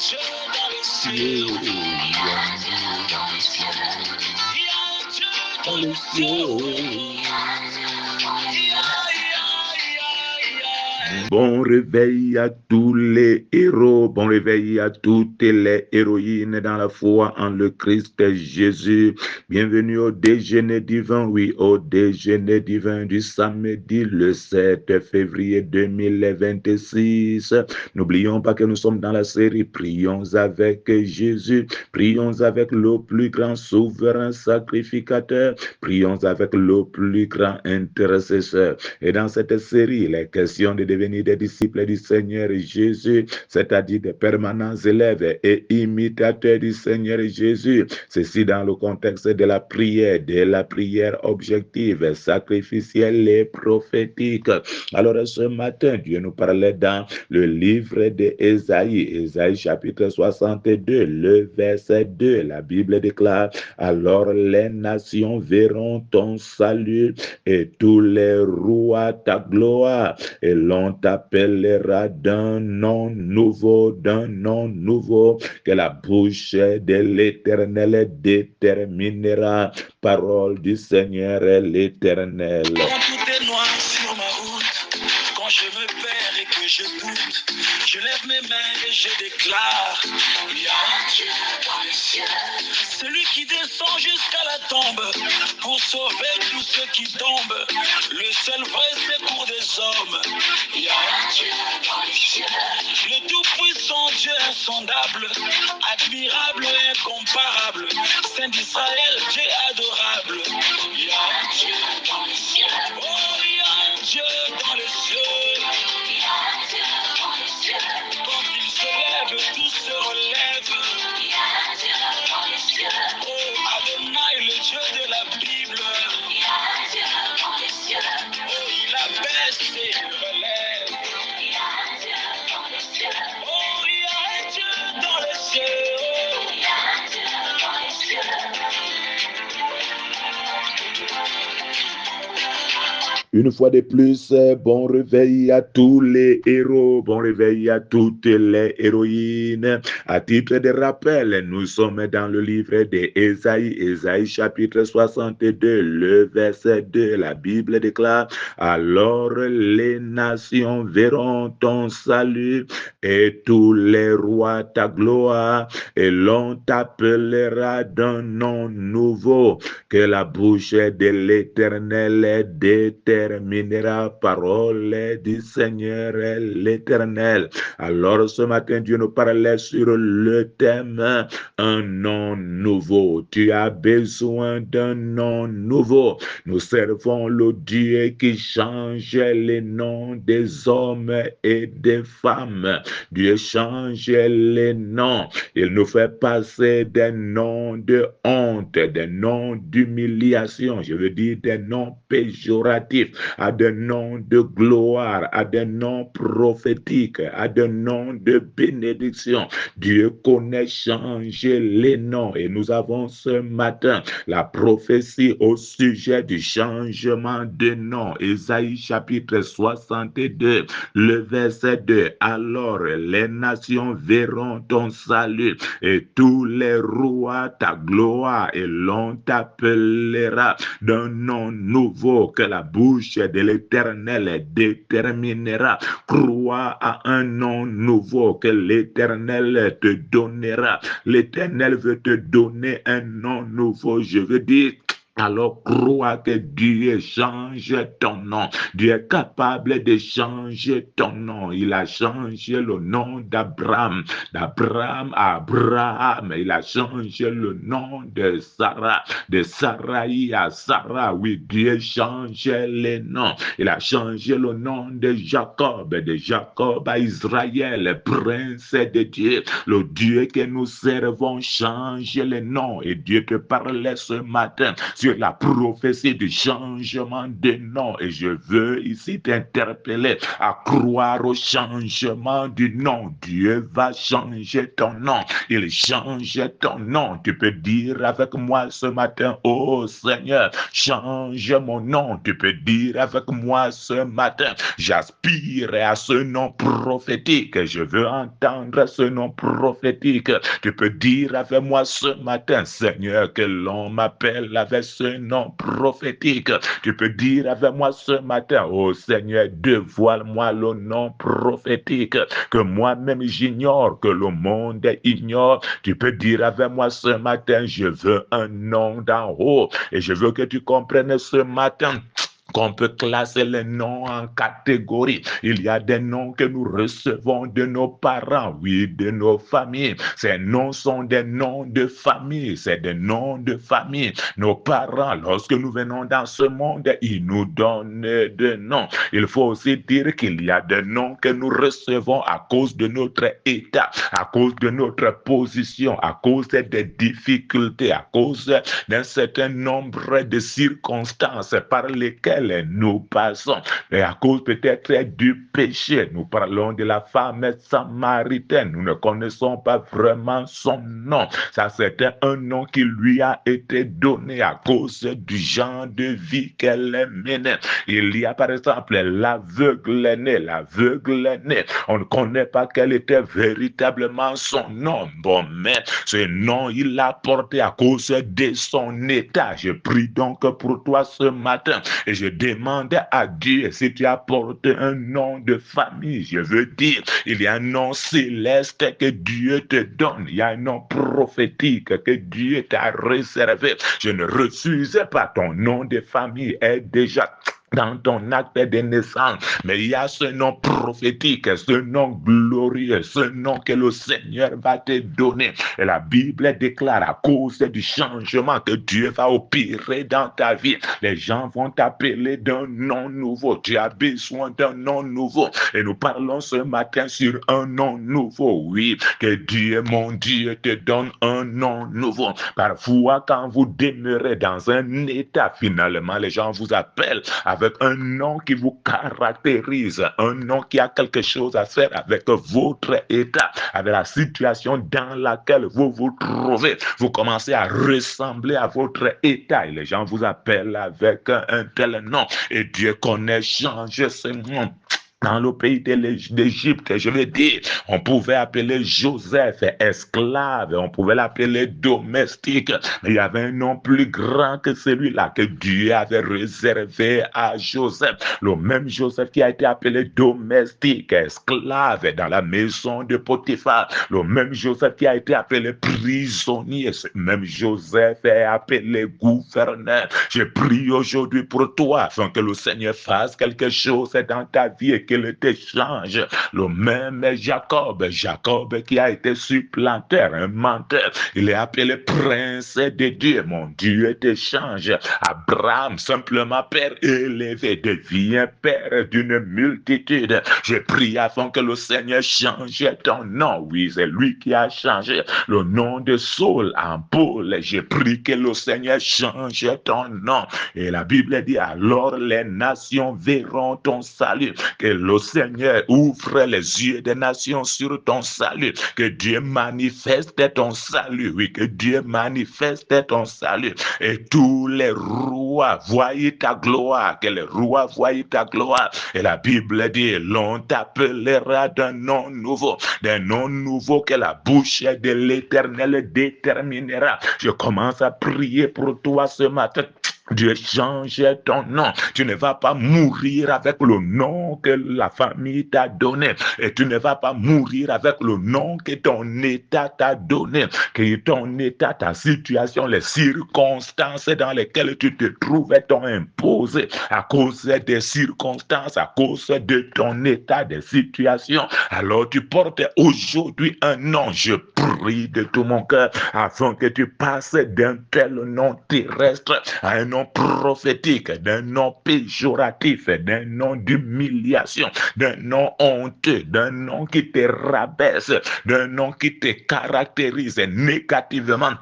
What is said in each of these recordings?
cieux, il y a un Dieu dans les cieux. Dans les cieux. Bon réveil à tous les héros, bon réveil à toutes les héroïnes dans la foi en le Christ Jésus. Bienvenue au déjeuner divin, oui, au déjeuner divin du samedi le 7 février 2026. N'oublions pas que nous sommes dans la série Prions avec Jésus, prions avec le plus grand souverain sacrificateur, prions avec le plus grand intercesseur. Et dans cette série, il est question de devenir des disciples du Seigneur Jésus, c'est-à-dire des permanents élèves et imitateurs du Seigneur Jésus. Ceci dans le contexte de la prière objective, sacrificielle et prophétique. Alors ce matin, Dieu nous parlait dans le livre d'Ésaïe, Ésaïe chapitre 62, le verset 2. La Bible déclare: alors les nations verront ton salut et tous les rois ta gloire, et l'on t'appellera d'un nom nouveau, que la bouche de l'Éternel déterminera. Parole du Seigneur l'Éternel. Quand tout est noir sur ma route, quand je me perds et que je doute, je lève mes mains et je déclare: il y a un Dieu dans les cieux. Celui qui descend jusqu'à la tombe pour sauver tous ceux qui tombent, le seul vrai secours des hommes. Il y a un Dieu dans les cieux, le tout-puissant Dieu insondable, admirable et incomparable, Saint d'Israël, Dieu adorable. Il y a un Dieu dans les cieux. Oh, il y a un Dieu dans les cieux. Il y a un Dieu dans les cieux. Quand il se lève, tout se relève. Il y a un Dieu dans les cieux. Oh, Adonai, le Dieu de la Bible. Il y a un Dieu dans les cieux. Oh, il abaisse et il relève. Il y a un Dieu dans les cieux. Oh, il y a un Dieu dans les cieux. Il y a un Dieu dans les cieux. Une fois de plus, bon réveil à tous les héros, bon réveil à toutes les héroïnes. À titre de rappel, nous sommes dans le livre d'Ésaïe, Ésaïe chapitre 62, le verset 2. La Bible déclare: alors les nations verront ton salut et tous les rois ta gloire, et l'on t'appellera d'un nom nouveau, que la bouche de l'Éternel déterminera. Parole du Seigneur l'Éternel. Alors ce matin, Dieu nous parlait sur le thème un nom nouveau. Tu as besoin d'un nom nouveau. Nous servons le Dieu qui change les noms des hommes et des femmes. Dieu change les noms. Il nous fait passer des noms de honte, des noms d'humiliation, je veux dire des noms péjoratifs, à des noms de gloire, à des noms prophétiques, à des noms de bénédiction. Dieu connaît changer les noms, et nous avons ce matin la prophétie au sujet du changement de nom. Ésaïe chapitre 62, le verset 2. Alors les nations verront ton salut et tous les rois ta gloire, et l'on t'appellera d'un nom nouveau, que la bouche de l'Éternel déterminera. Crois à un nom nouveau que l'Éternel te donnera. L'Éternel veut te donner un nom nouveau, je veux dire. Alors crois que Dieu change ton nom. Dieu est capable de changer ton nom. Il a changé le nom d'Abraham à Abraham. Il a changé le nom de Sarai à Sarah. Oui, Dieu change les noms. Il a changé le nom de Jacob à Israël, prince de Dieu. Le Dieu que nous servons change les noms. Et Dieu te parlait ce matin sur la prophétie du changement de nom. Et je veux ici t'interpeller à croire au changement du nom. Dieu va changer ton nom. Il change ton nom. Tu peux dire avec moi ce matin, oh Seigneur, change mon nom. Tu peux dire avec moi ce matin, j'aspire à ce nom prophétique. Je veux entendre ce nom prophétique. Tu peux dire avec moi ce matin, Seigneur, que l'on m'appelle avec ce nom prophétique. Tu peux dire avec moi ce matin, oh Seigneur, dévoile-moi le nom prophétique que moi-même j'ignore, que le monde ignore. Tu peux dire avec moi ce matin, je veux un nom d'en haut. Et je veux que tu comprennes ce matin qu'on peut classer les noms en catégories. Il y a des noms que nous recevons de nos parents, oui, de nos familles. Ces noms sont des noms de famille, c'est des noms de famille. Nos parents, lorsque nous venons dans ce monde, ils nous donnent des noms. Il faut aussi dire qu'il y a des noms que nous recevons à cause de notre état, à cause de notre position, à cause des difficultés, à cause d'un certain nombre de circonstances par lesquelles nous passons, et à cause peut-être du péché. Nous parlons de la femme samaritaine, nous ne connaissons pas vraiment son nom. Ça, c'était un nom qui lui a été donné à cause du genre de vie qu'elle menait. Il y a par exemple l'aveugle né. On ne connaît pas quel était véritablement son nom. Bon, mais ce nom, il l'a porté à cause de son état. Je prie donc pour toi ce matin et je demande à Dieu si tu apportes un nom de famille. Je veux dire, il y a un nom céleste que Dieu te donne. Il y a un nom prophétique que Dieu t'a réservé. Je ne refuse pas ton nom de famille est déjà dans ton acte de naissance, mais il y a ce nom prophétique, ce nom glorieux, ce nom que le Seigneur va te donner. Et la Bible déclare à cause du changement que Dieu va opérer dans ta vie, les gens vont t'appeler d'un nom nouveau. Tu as besoin d'un nom nouveau. Et nous parlons ce matin sur un nom nouveau. Oui, que Dieu, mon Dieu, te donne un nom nouveau. Parfois, quand vous demeurez dans un état, finalement, les gens vous appellent avec un nom qui vous caractérise, un nom qui a quelque chose à faire avec votre état, avec la situation dans laquelle vous vous trouvez. Vous commencez à ressembler à votre état et les gens vous appellent avec un tel nom. Et Dieu connaît changer ce nom. Dans le pays d'Égypte, je veux dire, on pouvait appeler Joseph esclave, on pouvait l'appeler domestique, mais il y avait un nom plus grand que celui-là que Dieu avait réservé à Joseph. Le même Joseph qui a été appelé domestique, esclave dans la maison de Potiphar. Le même Joseph qui a été appelé prisonnier. Ce même Joseph est appelé gouverneur. Je prie aujourd'hui pour toi afin que le Seigneur fasse quelque chose dans ta vie et qu'il te change. Le même Jacob qui a été supplanteur, un menteur. Il est appelé prince de Dieu. Mon Dieu te change. Abraham, simplement père élevé, devient père d'une multitude. Je prie afin que le Seigneur change ton nom. Oui, c'est lui qui a changé le nom de Saul en Paul. Je prie que le Seigneur change ton nom. Et la Bible dit, alors les nations verront ton salut. Que le Seigneur ouvre les yeux des nations sur ton salut. Que Dieu manifeste ton salut. Oui, que Dieu manifeste ton salut. Et tous les rois voient ta gloire. Que les rois voient ta gloire. Et la Bible dit, l'on t'appellera d'un nom nouveau. D'un nom nouveau que la bouche de l'Éternel déterminera. Je commence à prier pour toi ce matin. Dieu change ton nom. Tu ne vas pas mourir avec le nom que la famille t'a donné. Et tu ne vas pas mourir avec le nom que ton état t'a donné. Que ton état, ta situation, les circonstances dans lesquelles tu te trouves t'ont imposé à cause des circonstances, à cause de ton état, des situations. Alors tu portes aujourd'hui un nom. Je prie de tout mon cœur afin que tu passes d'un tel nom terrestre à un nom prophétique, d'un nom péjoratif, d'un nom d'humiliation, d'un nom honteux, d'un nom qui te rabaisse, d'un nom qui te caractérise négativement.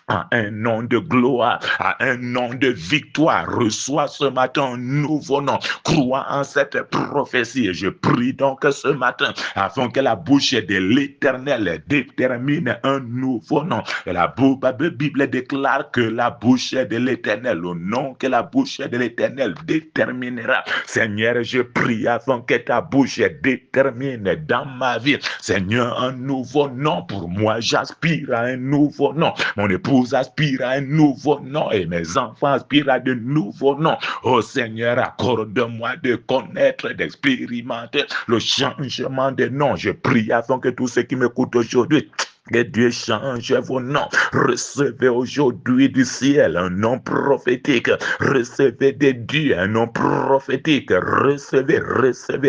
à un nom de gloire, à un nom de victoire. Reçois ce matin un nouveau nom. Crois en cette prophétie. Et je prie donc ce matin afin que la bouche de l'Éternel détermine un nouveau nom. Et la Bible déclare que la bouche de l'Éternel, le nom que la bouche de l'Éternel déterminera. Seigneur, je prie afin que ta bouche détermine dans ma vie, Seigneur, un nouveau nom pour moi. J'aspire à un nouveau nom. Mon épouse aspire à un nouveau nom et mes enfants aspirent à de nouveaux noms. Oh Seigneur, accorde-moi de connaître, d'expérimenter le changement de nom. Je prie afin que tous ceux qui m'écoutent aujourd'hui, que Dieu change vos noms. Recevez aujourd'hui du ciel un nom prophétique. Recevez de Dieu un nom prophétique. Recevez,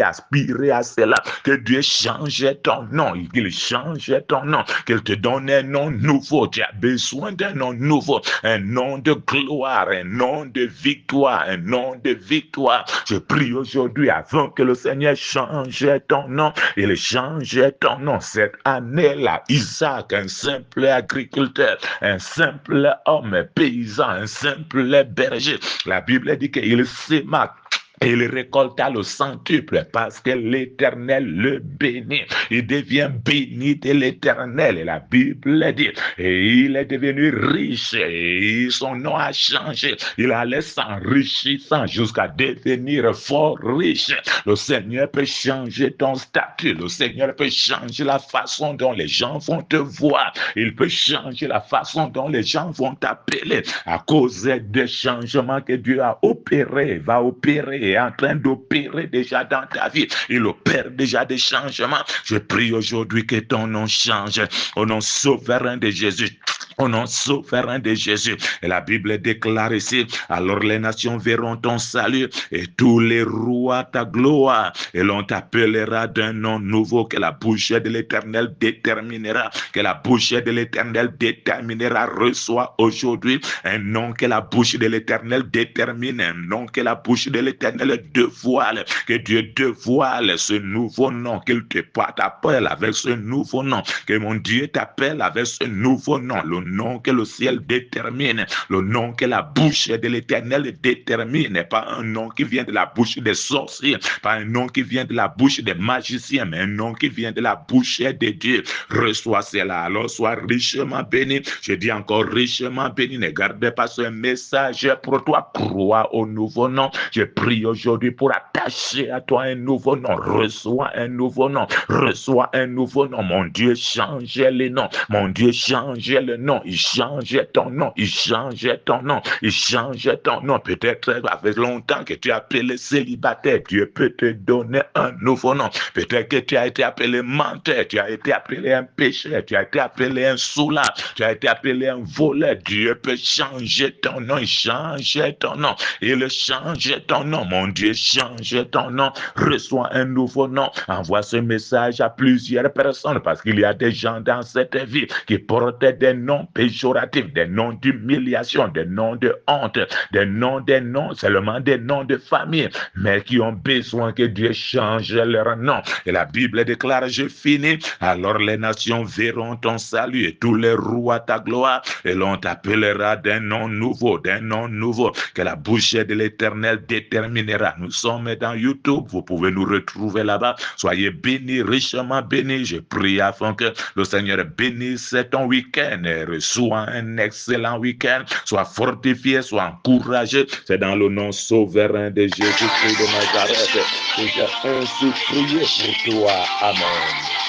aspirez à cela. Que Dieu change ton nom. Qu'il change ton nom. Qu'il te donne un nom nouveau. Tu as besoin d'un nom nouveau. Un nom de gloire. Un nom de victoire. Un nom de victoire. Je prie aujourd'hui afin que le Seigneur change ton nom. Il change ton nom. Cette année-là, Isaac, un simple agriculteur, un simple homme paysan, un simple berger. La Bible dit qu'il s'éma. Et il récolta le centuple parce que l'Éternel le bénit. Il devient béni de l'Éternel. Et la Bible dit, et il est devenu riche et son nom a changé. Il allait s'enrichissant jusqu'à devenir fort riche. Le Seigneur peut changer ton statut. Le Seigneur peut changer la façon dont les gens vont te voir. Il peut changer la façon dont les gens vont t'appeler à cause des changements que Dieu a opérés, va opérer, est en train d'opérer déjà dans ta vie. Il opère déjà des changements. Je prie aujourd'hui que ton nom change au nom souverain de Jésus. Au nom souverain de Jésus. Et la Bible déclare ici, alors les nations verront ton salut et tous les rois ta gloire. Et l'on t'appellera d'un nom nouveau que la bouche de l'Éternel déterminera. Que la bouche de l'Éternel déterminera. Reçois aujourd'hui un nom que la bouche de l'Éternel détermine. Un nom que la bouche de l'Éternel dévoile. Que Dieu dévoile ce nouveau nom. Qu'il t'appelle avec ce nouveau nom. Que mon Dieu t'appelle avec ce nouveau nom. Le nom que le ciel détermine, le nom que la bouche de l'Éternel détermine, pas un nom qui vient de la bouche des sorciers, pas un nom qui vient de la bouche des magiciens, mais un nom qui vient de la bouche de Dieu. Reçois cela, alors sois richement béni. Je dis encore richement béni, ne gardez pas ce message pour toi, crois au nouveau nom. Je prie aujourd'hui pour attacher à toi un nouveau nom. Reçois un nouveau nom, reçois un nouveau nom. Mon Dieu, change les noms, mon Dieu, change le nom. Il change ton nom, il change ton nom, il change ton nom. Peut-être avec longtemps que tu as appelé célibataire, Dieu peut te donner un nouveau nom. Peut-être que tu as été appelé menteur, tu as été appelé un pécheur, tu as été appelé un soulard, tu as été appelé un voleur. Dieu peut changer ton nom, il change ton nom, il change ton nom. Mon Dieu, change ton nom, reçois un nouveau nom. Envoie ce message à plusieurs personnes parce qu'il y a des gens dans cette vie qui portent des noms péjoratifs, des noms d'humiliation, des noms de honte, des noms, seulement des noms de famille, mais qui ont besoin que Dieu change leur nom. Et la Bible déclare, je finis, alors les nations verront ton salut et tous les rois ta gloire, et l'on t'appellera d'un nom nouveau, que la bouche de l'Éternel déterminera. Nous sommes dans YouTube, vous pouvez nous retrouver là-bas. Soyez bénis, richement bénis. Je prie afin que le Seigneur bénisse ton week-end. Reçois un excellent week-end. Sois fortifié, sois encouragé. C'est dans le nom souverain de Jésus-Christ de Nazareth que j'ai ainsi prié pour toi. Amen.